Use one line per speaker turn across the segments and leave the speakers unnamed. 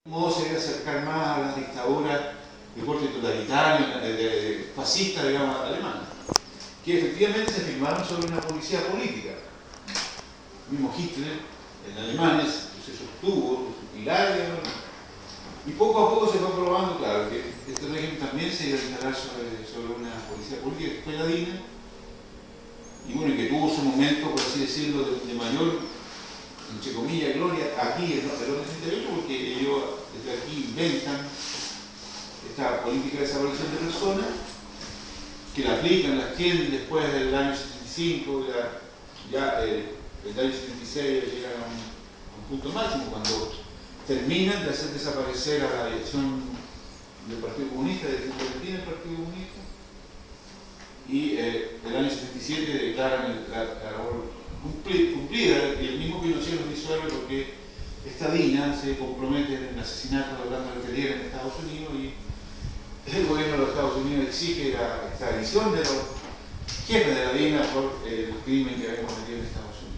modo se debe acercar más a las dictaduras de corte totalitario, fascista, digamos, alemana, que efectivamente se firmaron sobre una policía política. El mismo Hitler en Alemania se sostuvo, pilares, y poco a poco se fue probando, claro, que este régimen también se iba a instalar sobre una policía política que fue la DINA, y bueno, y que tuvo su momento, por así decirlo, de mayor, entre comillas, gloria aquí en el 68, porque ellos desde aquí inventan esta política de desaparición de personas, que la aplican, la tienen después del año 75, ya el año 76 llegan a un punto máximo, cuando terminan de hacer desaparecer a la dirección del Partido Comunista, del Centro del Partido Comunista, y el año 77 declaran la labor cumplida, y el mismo Pinochet lo disuelve porque esta DINA se compromete en el asesinato de Orlando Letelier en Estados Unidos, y el gobierno de los Estados Unidos exige la extradición de los jefes de la DINA por el crimen que habían cometido en Estados Unidos.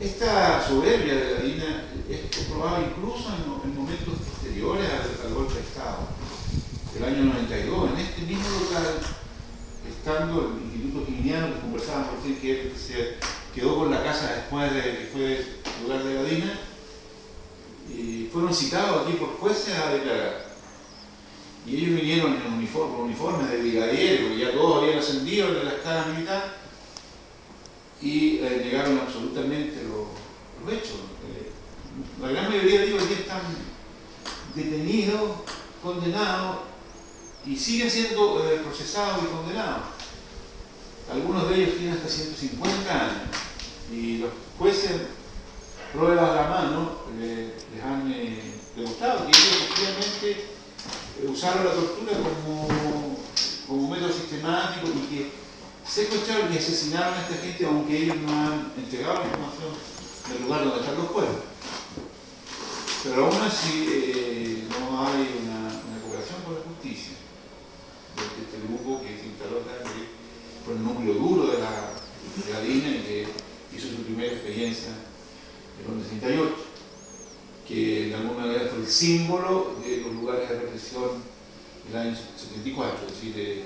Esta soberbia de la DINA es comprobada incluso en momentos posteriores al golpe de Estado. El año 92, en este mismo local, estando el Instituto Quiniano, que conversábamos recién, que se quedó con la casa después de que fue lugar de la DINA, y fueron citados aquí por jueces a declarar. Y ellos vinieron en uniforme de brigadier, porque ya todos habían ascendido de la escala militar, y negaron absolutamente los hechos. La gran mayoría de ellos aquí están detenidos, condenados, y siguen siendo procesados y condenados. Algunos de ellos tienen hasta 150 años, y los jueces, pruebas a la mano, les han demostrado que ellos efectivamente usaron la tortura como método sistemático, y que secuestraron y asesinaron a esta gente, aunque ellos no han entregado la información del lugar donde están los cuerpos. Pero aún así no hay una cooperación con la justicia de este grupo que se instaló acá, que fue el núcleo duro de la DINA y que hizo su primera experiencia en el 68, que de alguna manera fue el símbolo de los lugares de represión del año 74, es decir,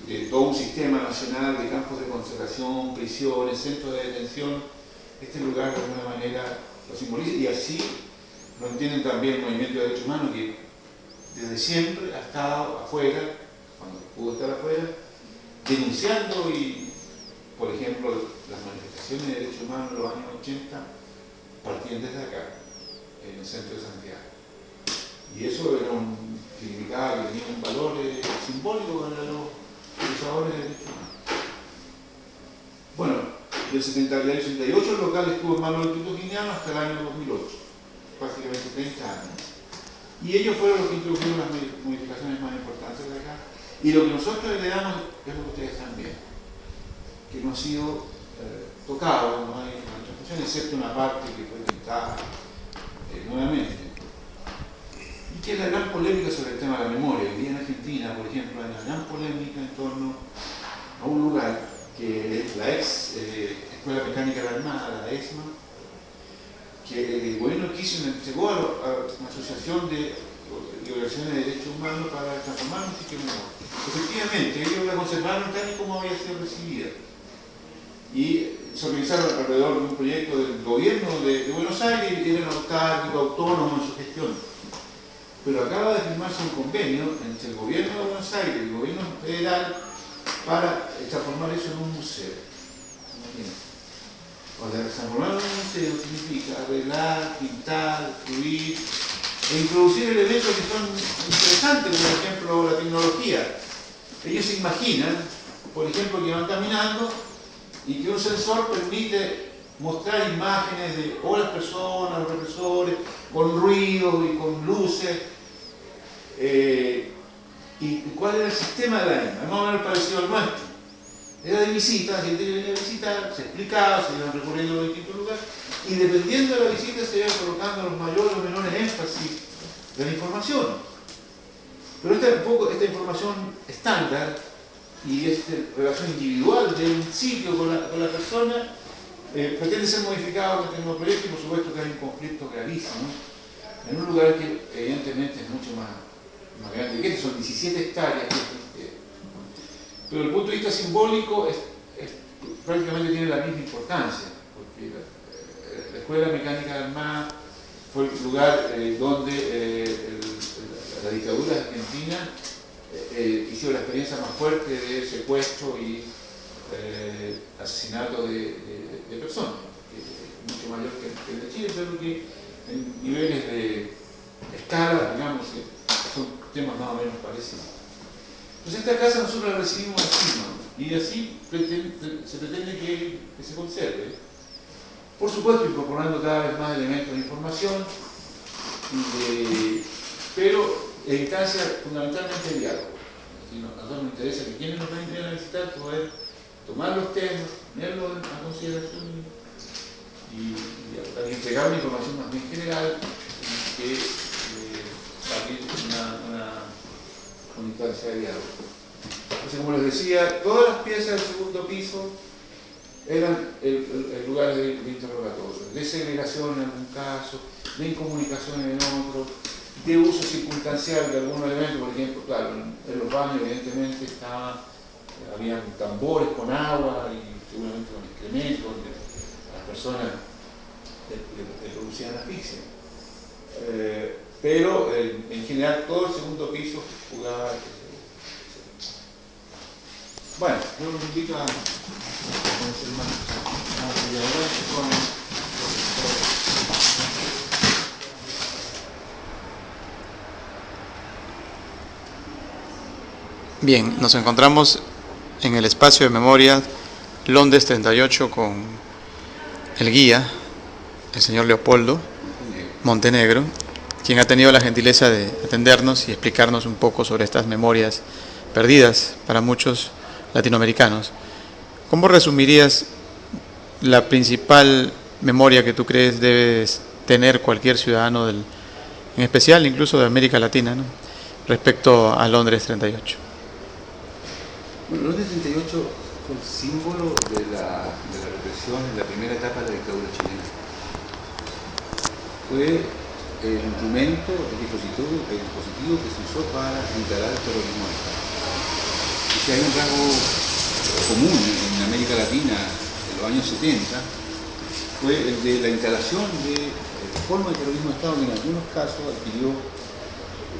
de todo un sistema nacional de campos de concentración, prisiones, centros de detención. Este lugar de alguna manera lo simboliza, y así lo entienden también el movimiento de derechos humanos, que desde siempre ha estado afuera, cuando pudo estar afuera, denunciando, y por ejemplo las manifestaciones de derechos humanos en los años 80 partían desde acá, en el centro de Santiago. Y eso significaba que tenía un valor simbólico para los luchadores de derechos humanos. Bueno, del 78 el local estuvo en manos del Instituto Quiniano hasta el año 2008, prácticamente 30 años. Y ellos fueron los que introdujeron las modificaciones más importantes de acá. Y lo que nosotros heredamos es lo que ustedes están viendo, que no ha sido tocado, no hay transformación, excepto una parte que fue pintada nuevamente. Y que es la gran polémica sobre el tema de la memoria. Hoy día en Argentina, por ejemplo, hay una gran polémica en torno a un lugar que es la ex Escuela Mecánica de la Armada, la ESMA, que el gobierno entregó a una asociación de organizaciones de derechos humanos para transformar un sitio menor. Efectivamente, ellos la conservaron tal y como había sido recibida. Y se organizaron alrededor de un proyecto del gobierno de Buenos Aires, y eran autárquicos, autónomos en su gestión. Pero acaba de firmarse un convenio entre el gobierno de Buenos Aires y el gobierno federal para transformar eso en un museo. O sea, transformar en un museo significa arreglar, pintar, destruir e introducir elementos que son interesantes, por ejemplo la tecnología. Ellos se imaginan, por ejemplo, que van caminando y que un sensor permite mostrar imágenes de las personas, los represores, con ruidos y con luces. ¿Y cuál era el sistema de la ESMA? Más o menos parecido al nuestro. Era de visita, la gente que venía a visitar, se explicaba, se iban recorriendo los distintos lugares, y dependiendo de la visita se iban colocando los mayores o menores énfasis de la información. Pero esta información estándar y esta relación individual de un sitio con la persona Pretende ser modificado con el proyecto y por supuesto que hay un conflicto gravísimo en un lugar que evidentemente es mucho más grande que esto, son 17 hectáreas, pero desde el punto de vista simbólico prácticamente tiene la misma importancia, porque la Escuela Mecánica Armada fue el lugar donde la dictadura argentina hizo la experiencia más fuerte de secuestro y asesinato de personas, que es mucho mayor que el de Chile, pero que en niveles de escala, digamos, son temas más o menos parecidos. Entonces esta casa nosotros la recibimos encima y así se pretende que se conserve. Por supuesto, incorporando cada vez más elementos de información, pero en instancia fundamentalmente de diálogo. A nosotros nos interesa que quienes nos vengan a visitar poder tomar los temas, tenerlos en consideración y entregar una información más bien general que abrir una instancia de diálogo. Entonces, como les decía, todas las piezas del segundo piso eran el lugar de interrogatorio, de segregación en algún caso, de incomunicación en otro, de uso circunstancial de algún elemento. Por ejemplo, claro, en los baños evidentemente habían tambores con agua y seguramente con excremento, donde las personas le producían asfixia. Pero en general todo el segundo piso jugaba. Bueno, yo los invito a conocer más con
Bien, nos encontramos en el espacio de memoria Londres 38 con el guía, el señor Leopoldo Montenegro, quien ha tenido la gentileza de atendernos y explicarnos un poco sobre estas memorias perdidas para muchos latinoamericanos. ¿Cómo resumirías la principal memoria que tú crees debe tener cualquier ciudadano, en especial incluso de América Latina, ¿no?, respecto a Londres 38?
Bueno, Londres 38 fue el símbolo de la represión en la primera etapa de la dictadura chilena. Fue el instrumento, el dispositivo que se usó para instalar el terrorismo de Estado. Y si hay un rasgo común en América Latina en los años 70, fue el de la instalación de forma de terrorismo de Estado que en algunos casos adquirió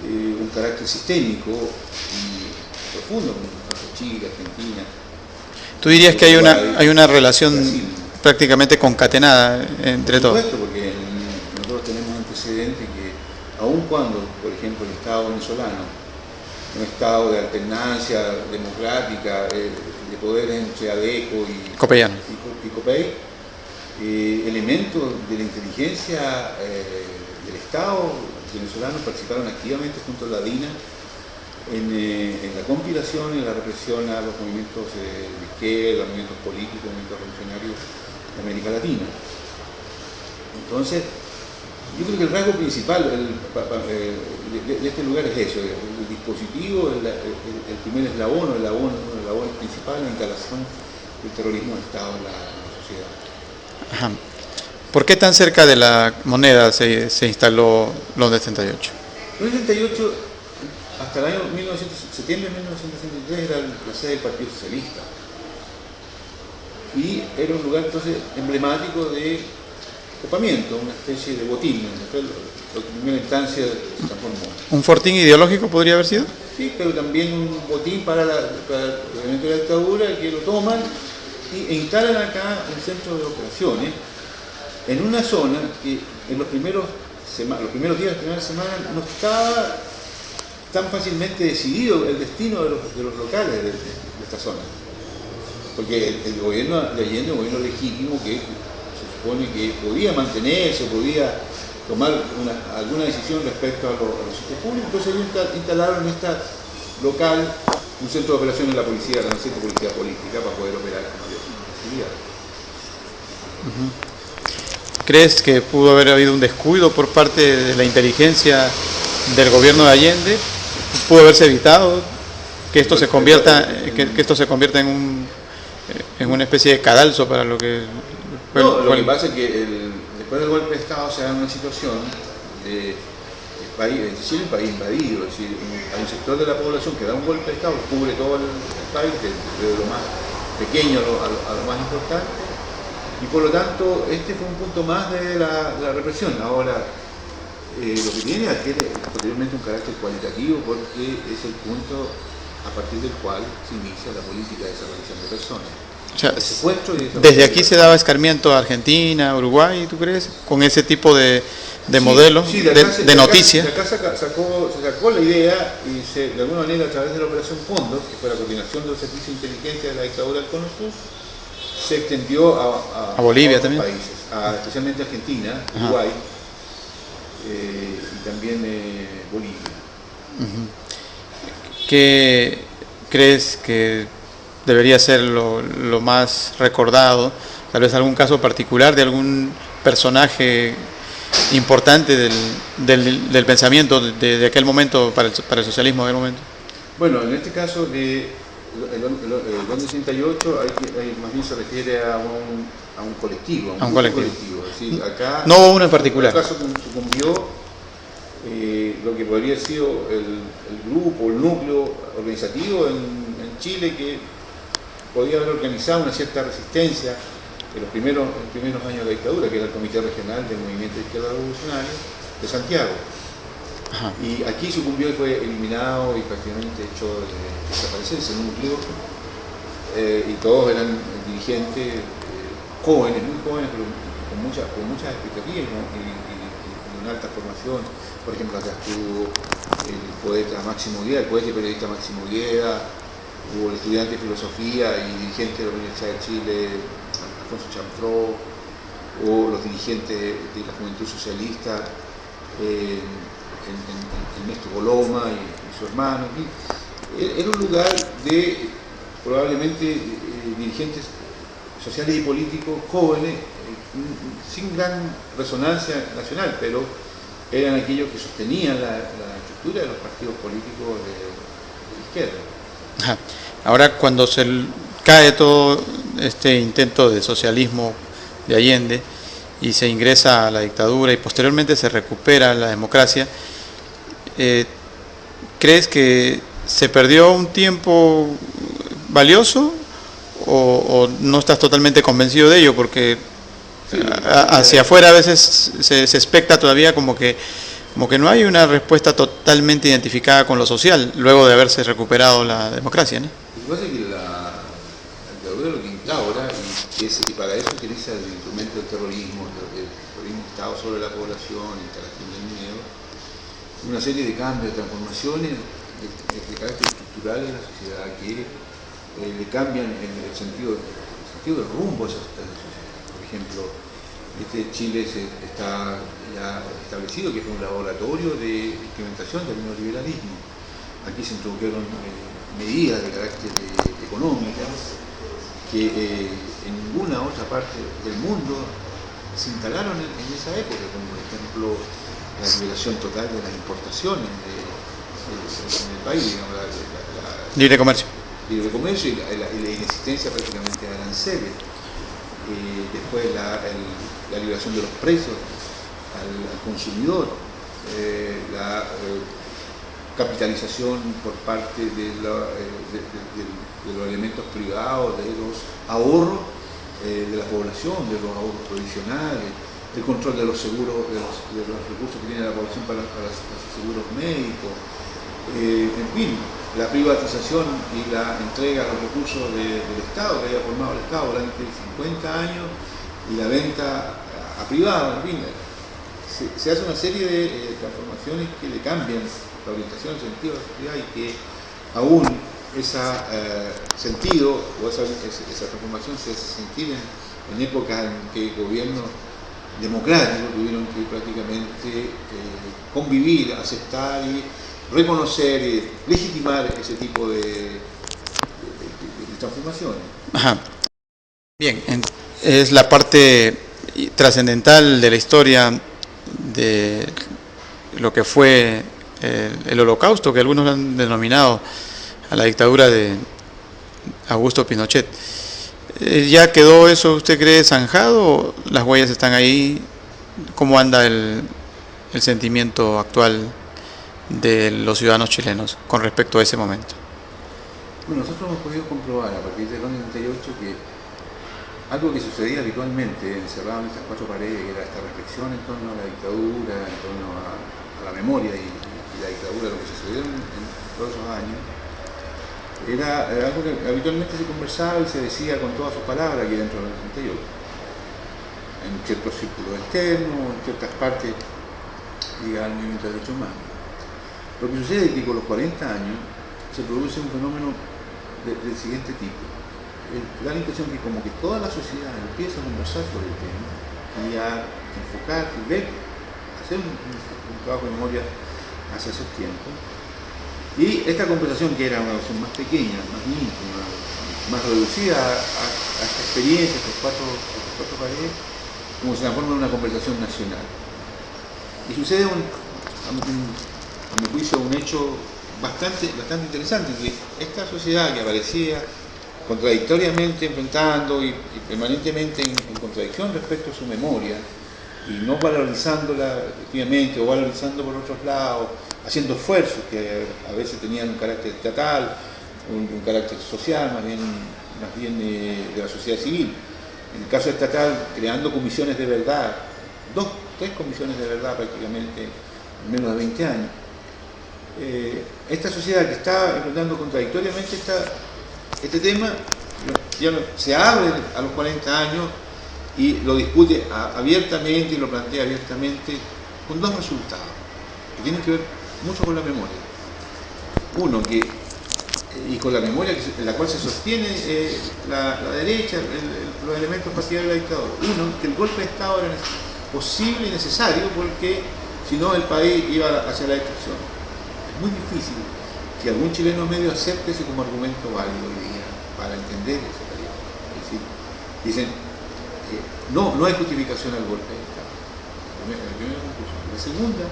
un carácter sistémico y profundo, como en el caso de Chile, Argentina.
¿Tú dirías que hay una relación Brasil, prácticamente concatenada entre todos?
Por supuesto, porque nosotros tenemos antecedentes que, aun cuando, por ejemplo, el Estado venezolano, un Estado de alternancia democrática, de poderes entre ADECO y Copey, elementos de la inteligencia del Estado venezolano participaron activamente junto a la DINA en la compilación y en la represión a los movimientos de izquierda, movimientos políticos, movimientos revolucionarios de América Latina. Entonces, yo creo que el rasgo principal de este lugar es eso, el dispositivo, el primer eslabón, el eslabón principal, la instalación del terrorismo de Estado en la sociedad.
Ajá. ¿Por qué tan cerca de la moneda se instaló Londres 38?
Londres 38, hasta el año septiembre de 1963, era la sede del Partido Socialista. Y era un lugar entonces emblemático de ocupamiento, una especie de botín. En primera instancia se transformó.
¿Un fortín ideológico podría haber sido?
Sí, pero también un botín para el elemento de la dictadura, que lo toman e instalan acá un centro de operaciones en una zona que en los primeros días, las primeras semanas, no estaba tan fácilmente decidido el destino de los locales de esta zona. Porque el gobierno de Allende, un gobierno legítimo que se supone que podía mantenerse, podía tomar alguna decisión respecto a los sitios públicos, entonces ellos instalaron en esta local un centro de operaciones de la policía, la centro de policía política, para poder operar con mayor facilidad.
¿Crees que pudo haber habido un descuido por parte de la inteligencia del gobierno de Allende? ¿Pudo haberse evitado que esto se convierta en una especie de cadalso para lo que
No, lo que pasa es que después del golpe de Estado se da una situación de Chile es un país invadido, es decir, hay un sector de la población que da un golpe de Estado, cubre todo el país, desde lo más pequeño a lo más importante, y por lo tanto este fue un punto más de la represión. Ahora, lo que tiene adquiere posteriormente un carácter cualitativo porque es el punto a partir del cual se inicia la política de desaparición de personas.
O sea,
El secuestro y
desde aquí se daba escarmiento a Argentina, Uruguay, ¿tú crees? Con ese tipo de modelo,
sí,
de noticia.
De acá se sacó la idea y de alguna manera a través de la Operación Cóndor, que fue la coordinación de los servicios de inteligencia de la dictadura del Cono Sur, se extendió a
Bolivia
otros
también,
países, especialmente Argentina, Uruguay y también Bolivia.
¿Qué crees que debería ser lo más recordado? Tal vez algún caso particular de algún personaje importante del pensamiento de aquel momento para el socialismo de aquel momento.
Bueno, en este caso el 68 más bien se refiere a un colectivo, a un colectivo. Es decir, acá
no hubo uno en particular.
En este caso sucumbió lo que podría haber sido el grupo, el núcleo organizativo en Chile que podía haber organizado una cierta resistencia en los primeros años de la dictadura, que era el Comité Regional del Movimiento de Izquierda Revolucionario de Santiago. Ajá. Y aquí sucumbió y fue eliminado y prácticamente hecho desaparecer ese núcleo. Y todos eran dirigentes jóvenes, muy jóvenes, pero con muchas expectativas y con alta formación. Por ejemplo, acá estuvo el poeta Máximo Gueda, el poeta y periodista Máximo Gueda, hubo el estudiante de filosofía y dirigente de la Universidad de Chile, Alfonso Chanfró, o los dirigentes de la Juventud Socialista, Ernesto Boloma y su hermano. Era un lugar de probablemente dirigentes sociales y políticos jóvenes, sin gran resonancia nacional, pero eran aquellos que sostenían la estructura de los partidos políticos de izquierda.
Ajá. Ahora, cuando se cae todo este intento de socialismo de Allende y se ingresa a la dictadura y posteriormente se recupera la democracia, ¿crees que se perdió un tiempo valioso o no estás totalmente convencido de ello? Porque hacia afuera a veces se expecta todavía como que no hay una respuesta totalmente identificada con lo social luego de haberse recuperado la democracia, ¿no?
Lo que pasa es que la dictadura lo que instaura y para eso utiliza el instrumento del terrorismo, el terrorismo instado sobre la población, instalación del miedo, una serie de cambios, de transformaciones de carácter estructural en la sociedad que le cambian el sentido del rumbo a esa sociedad. Por ejemplo, Chile está ya establecido que fue un laboratorio de implementación del neoliberalismo. Aquí se introdujeron medidas de carácter económico que en ninguna otra parte del mundo se instalaron en esa época, como por ejemplo la liberación total de las importaciones en el país, digamos,
libre comercio.
Libre comercio y la inexistencia prácticamente de aranceles. Después la liberación de los precios al consumidor, la capitalización por parte de los elementos privados, de los ahorros de la población, de los ahorros provisionales, el control de los seguros, de los recursos que tiene la población para los seguros médicos, en fin, la privatización y la entrega de los recursos del Estado que había formado el Estado durante 50 años y la venta a privado, en fin, se hace una serie de transformaciones que le cambian la orientación, el sentido de la sociedad y que aún ese sentido o esa transformación se hace sentir en épocas en que gobiernos democráticos tuvieron que prácticamente convivir, aceptar y reconocer y legitimar ese tipo de transformaciones.
Ajá. Bien, es la parte trascendental de la historia de lo que fue el Holocausto, que algunos han denominado a la dictadura de Augusto Pinochet. ¿Ya quedó eso, usted cree, zanjado? ¿Las huellas están ahí? ¿Cómo anda el sentimiento actual de los ciudadanos chilenos con respecto a ese momento?
Bueno, nosotros hemos podido comprobar a partir del año 98 que algo que sucedía habitualmente encerrado en estas cuatro paredes, que era esta reflexión en torno a la dictadura, en torno a la memoria y la dictadura, lo que sucedió en todos esos años, era algo que habitualmente se conversaba y se decía con todas sus palabras aquí dentro del 98. En ciertos círculos externos, en ciertas partes ligadas al movimiento de derechos humanos. Lo que sucede es que con los 40 años se produce un fenómeno del siguiente tipo. Da la impresión que como que toda la sociedad empieza a conversar sobre el tema y a enfocar y ver, hacer un trabajo de memoria hacia esos tiempos. Y esta conversación, que era una versión más pequeña, más íntima, más reducida a esta experiencia, estos cuatro paredes, como se transforma en una conversación nacional. Y sucede, a mi juicio, un hecho bastante interesante, que esta sociedad que aparecía contradictoriamente enfrentando y permanentemente en contradicción respecto a su memoria, y no valorizándola efectivamente o valorizando por otros lados, haciendo esfuerzos que a veces tenían un carácter estatal, un carácter social, más bien de la sociedad civil. En el caso estatal, creando comisiones de verdad, 3 comisiones de verdad prácticamente en menos de 20 años. Esta sociedad que está enfrentando contradictoriamente este tema, ya se abre a los 40 años y lo discute abiertamente y lo plantea abiertamente con 2 resultados que tienen que ver mucho con la memoria. Uno, y con la memoria en la cual se sostiene la derecha, los elementos partidarios de la dictadura. Uno, que el golpe de Estado era posible y necesario porque si no el país iba hacia la destrucción. Es muy difícil que algún chileno medio acepte ese como argumento válido hoy día para entender ese periodo. Es decir, dicen, no hay justificación al golpe de Estado. La primera conclusión. La segunda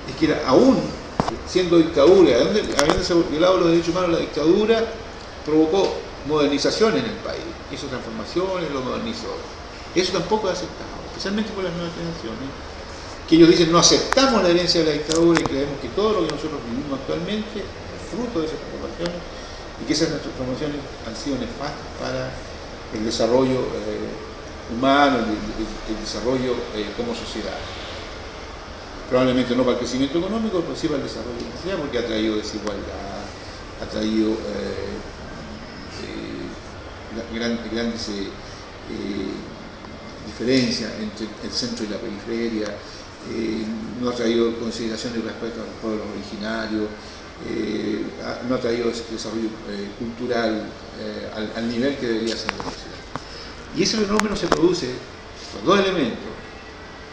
es que aún siendo dictadura, habiéndose violado los derechos humanos, la dictadura provocó modernización en el país, hizo transformaciones, lo modernizó. Eso tampoco es aceptado, especialmente por las nuevas generaciones, que ellos dicen no aceptamos la herencia de la dictadura y creemos que todo lo que nosotros vivimos actualmente es fruto de esas transformaciones y que esas transformaciones han sido nefastas para el desarrollo humano, el desarrollo como sociedad. Probablemente no para el crecimiento económico, pero sí para el desarrollo de la sociedad, porque ha traído desigualdad, ha traído grandes diferencias entre el centro y la periferia, no ha traído consideraciones respecto a los pueblos originarios, no ha traído desarrollo cultural al nivel que debería ser la sociedad. Y ese fenómeno se produce por 2 elementos: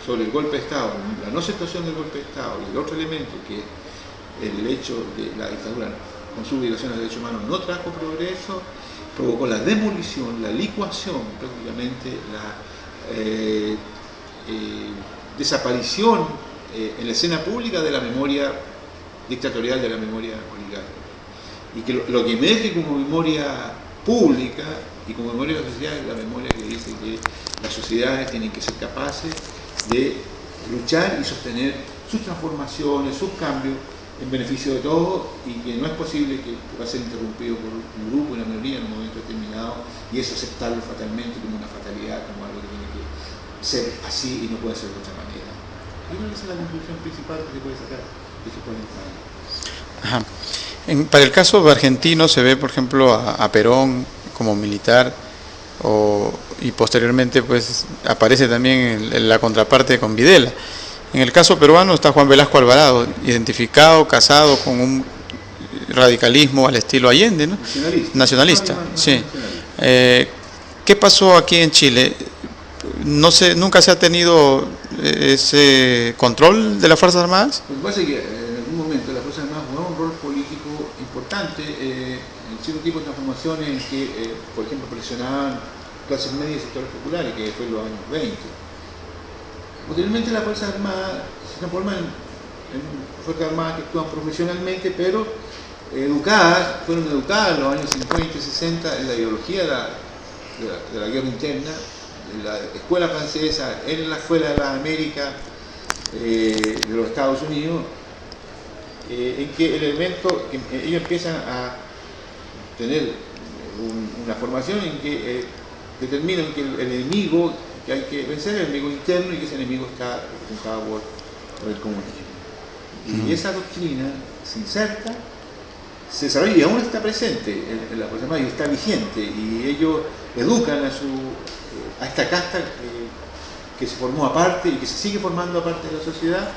sobre el golpe de Estado, la no aceptación del golpe de Estado, y el otro elemento, que el hecho de la dictadura con sus violaciones de derechos humanos no trajo progreso, provocó la demolición, la licuación, prácticamente la desaparición en la escena pública de la memoria dictatorial, de la memoria oligárquica. Y que lo que emerge como memoria pública y como memoria de la sociedad es la memoria que dice que las sociedades tienen que ser capaces de luchar y sostener sus transformaciones, sus cambios en beneficio de todos, y que no es posible que va a ser interrumpido por un grupo, una minoría en un momento determinado, y eso aceptarlo fatalmente como una fatalidad, como algo que tiene que ser así y no puede ser de otra manera. Yo creo que esa es la conclusión principal que se puede sacar de esos 40 años.
Ajá. Para el caso argentino se ve, por ejemplo, a Perón como militar, y posteriormente pues aparece también en la contraparte con Videla. En el caso peruano está Juan Velasco Alvarado, identificado, casado con un radicalismo al estilo Allende, ¿no? Nacionalista. Sí. ¿Qué pasó aquí en Chile? Nunca se ha tenido ese control de las Fuerzas Armadas.
Lo que pasa es que en algún momento las Fuerzas Armadas jugaron un rol político importante en cierto tipo de transformaciones que, por ejemplo, presionaban clases medias y sectores populares, que fue en los años 20. Posteriormente las Fuerzas Armadas se transforman en Fuerzas Armadas que actúan profesionalmente, pero fueron educadas en los años 50 y 60 en la ideología de la guerra interna, en la escuela francesa, en la escuela de las Américas, de los Estados Unidos, en que el elemento, que ellos empiezan a tener una formación en que determinan que el enemigo que hay que vencer es el enemigo interno y que ese enemigo está representado por el comunismo. Y esa doctrina se inserta, se desarrolla y aún está presente en la Fuerza Armada y está vigente, y ellos educan a esta casta que se formó aparte y que se sigue formando aparte de la sociedad,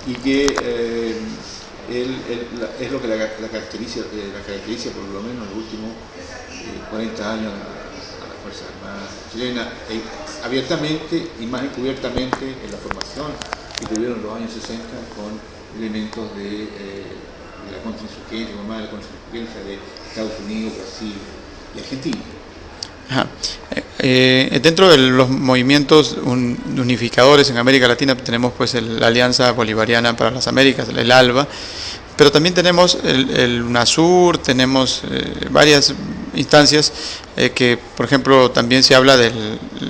y que es lo que la caracteriza por lo menos en los últimos 40 años a las Fuerzas Armadas chilenas, abiertamente y más encubiertamente en la formación que tuvieron en los años 60 con elementos de la contrainsurgencia, de la contrainsurgencia de Estados Unidos, Brasil y Argentina.
Ajá. Dentro de los movimientos unificadores en América Latina tenemos pues la Alianza Bolivariana para las Américas, el ALBA, pero también tenemos el UNASUR, tenemos varias instancias que, por ejemplo, también se habla de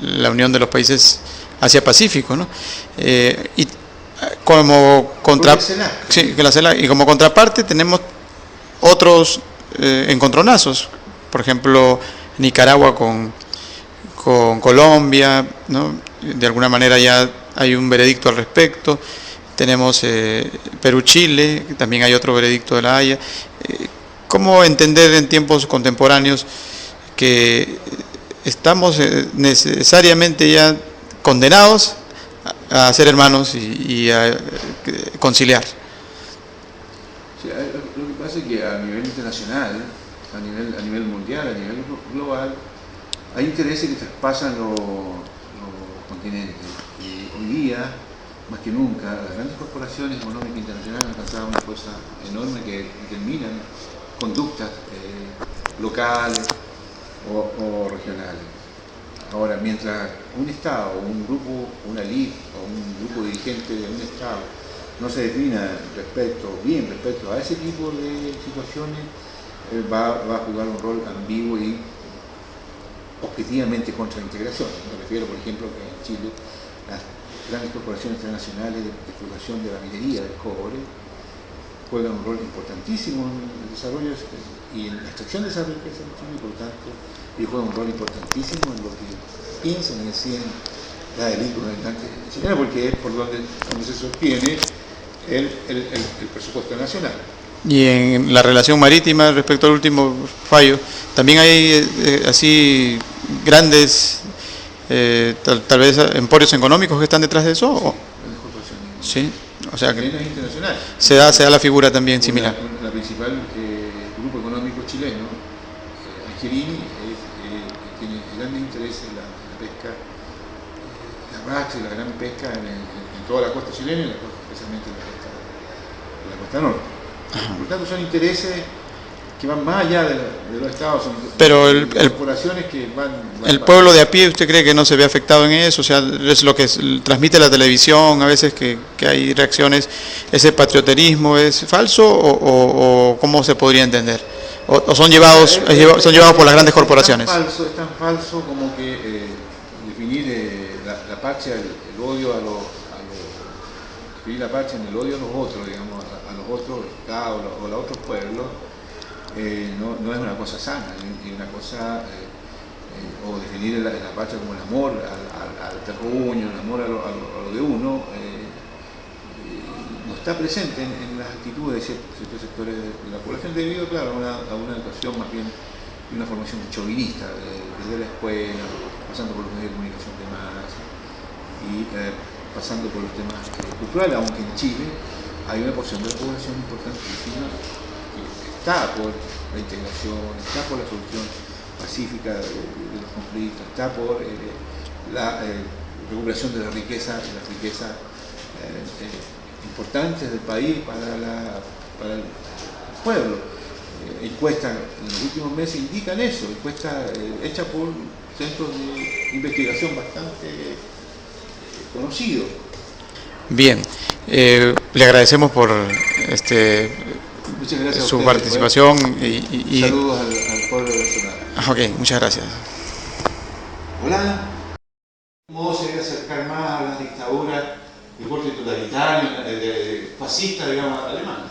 la Unión de los Países Asia-Pacífico, ¿no? Y como y como contraparte tenemos otros encontronazos, por ejemplo, Nicaragua con Colombia, ¿no? De alguna manera ya hay un veredicto al respecto. Tenemos Perú-Chile, también hay otro veredicto de la Haya. ¿Cómo entender en tiempos contemporáneos que estamos necesariamente ya condenados a ser hermanos y a conciliar?
Sí, lo que pasa es que a nivel internacional, a nivel mundial, a nivel global, hay intereses que traspasan los continentes, y hoy día, más que nunca, las grandes corporaciones económicas internacionales han alcanzado una fuerza enorme que determinan conductas locales o regionales. Ahora, mientras un Estado, un grupo, una elite o un grupo dirigente de un Estado no se defina respecto a ese tipo de situaciones, va a jugar un rol ambiguo y objetivamente contra la integración. Me refiero, por ejemplo, que en Chile las grandes corporaciones transnacionales de explotación de la minería del cobre juegan un rol importantísimo en el desarrollo y en la extracción de esa riqueza en Chile, y por lo tanto ellos juegan un rol importantísimo en lo que piensan y deciden la élite gobernante chilena, porque es por donde se sostiene el presupuesto nacional.
Y en la relación marítima, respecto al último fallo, también hay así grandes, tal vez emporios económicos que están detrás de eso. ¿O? Sí, o sea que
internacional.
Se da la figura también similar.
La principal grupo económico chileno, Algerini, tiene grandes intereses en la pesca, la racha y la gran pesca en toda la costa chilena y especialmente en la costa norte. Por lo tanto, son intereses que van más allá de los estados, son corporaciones que van
el pueblo de a pie. ¿Usted cree que no se ve afectado en eso? O sea, es lo que transmite la televisión, a veces que hay reacciones. ¿Ese patrioterismo es falso o cómo se podría entender? ¿O son llevados por las grandes corporaciones?
Es tan falso como que definir la parche, el odio definir la parche en el odio a los otros, digamos, a los otros estados o a los otros pueblos. No es una cosa sana, ni una cosa, o definir la patria como el amor al terruño, el amor a lo de uno, no está presente en las actitudes de ciertos sectores de la población, debido, claro, a una educación más bien y una formación chauvinista, desde la escuela, pasando por los medios de comunicación de masa y pasando por los temas culturales, aunque en Chile hay una porción de la población importantísima que está por la integración, está por la solución pacífica de los conflictos, está por la recuperación de las riquezas importantes del país para el pueblo. Encuestas en los últimos meses indican eso, encuestas hechas por centros de investigación bastante conocidos.
Bien, le agradecemos por
Muchas gracias
su
a ustedes,
participación
y saludos al pueblo venezolano.
Ok, muchas gracias.
Holanda, de algún modo se debe acercar más a las dictaduras de corte totalitario, fascista, digamos, alemana,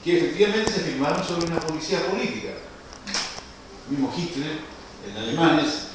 que efectivamente se firmaron sobre una policía política. El mismo Hitler, en alemanes,